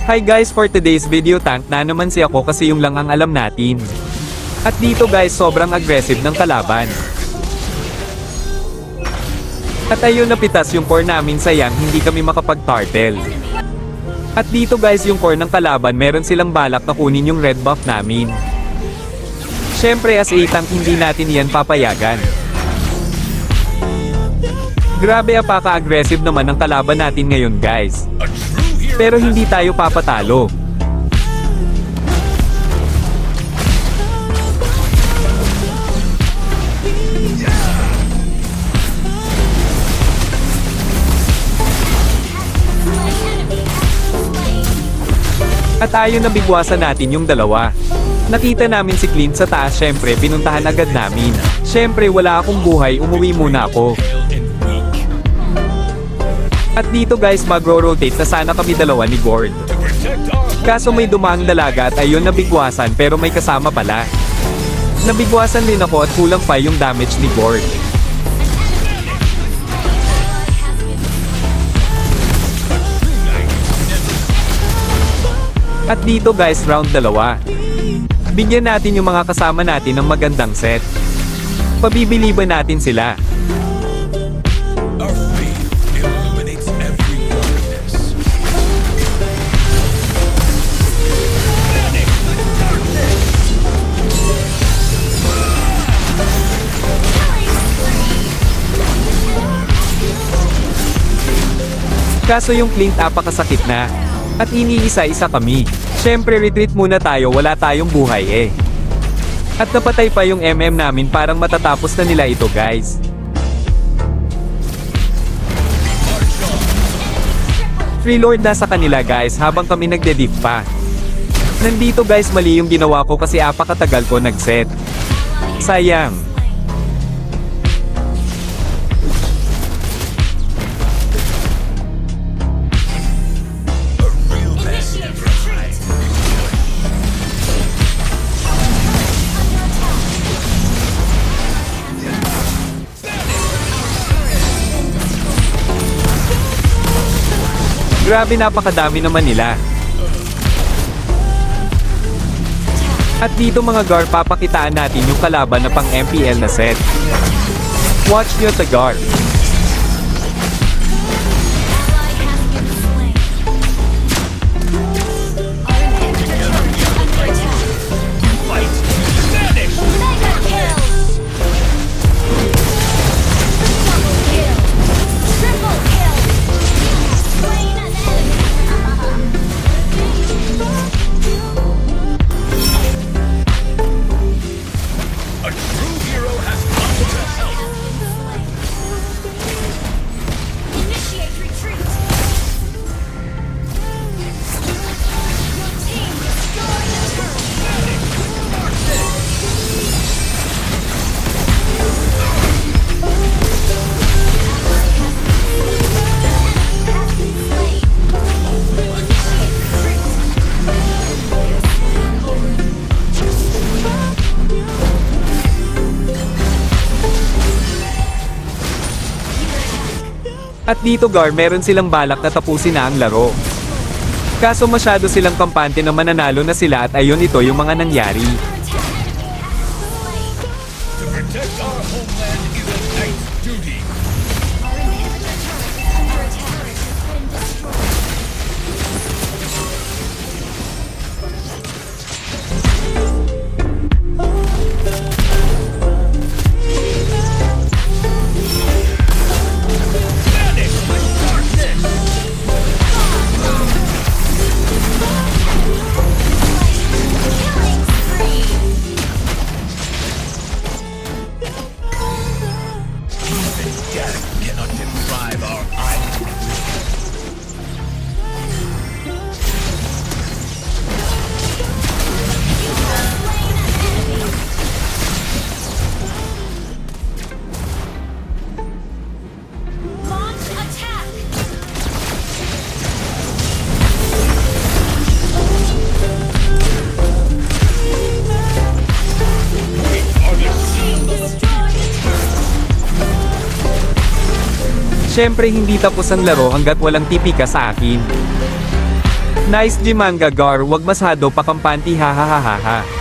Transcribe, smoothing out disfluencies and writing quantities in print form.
Hi guys, for today's video tank na naman si ako kasi yung lang ang alam natin. At dito guys sobrang aggressive ng kalaban. At ayun napitas yung core namin, sayang hindi kami makapag-turtle. At dito guys yung core ng kalaban, meron silang balak na kunin yung red buff namin. Syempre as a tank hindi natin yan papayagan. Grabe apaka-aggressive naman ang kalaban natin ngayon guys. Pero hindi tayo papatalo. At ayun na bigwasan natin yung dalawa. Nakita namin si Clint sa taas, syempre pinuntahan agad namin. Syempre wala akong buhay, umuwi muna ako. At dito guys magro-rotate na sana kami dalawa ni Gord. Kaso may dumaang dalaga at ayun nabigwasan, pero may kasama pala. Nabigwasan din ako at kulang pa yung damage ni Gord. At dito guys round 2. Bigyan natin yung mga kasama natin ng magandang set. Pabibiliban natin sila. Kaso yung Clint apakasakit na. At iniisa-isa kami. Syempre retreat muna tayo, wala tayong buhay eh. At napatay pa yung MM namin, parang matatapos na nila ito guys. Free Lord na sa kanila guys habang kami nagde-diff pa. Nandito guys mali yung ginawa ko kasi apakatagal ko nag-set. Sayang. Grabe napakadami naman nila. At dito mga Gar papakitaan natin yung kalaban na pang MPL na set. Watch nyo sa Gar. At dito Gar meron silang balak na tapusin na ang laro. Kaso masyado silang kampante na mananalo na sila at ayun ito yung mga nangyari. Syempre hindi tapos ang laro hanggat walang tipika sa akin. Nice Jimanga Gar, wag masado pakampanti hahahaha.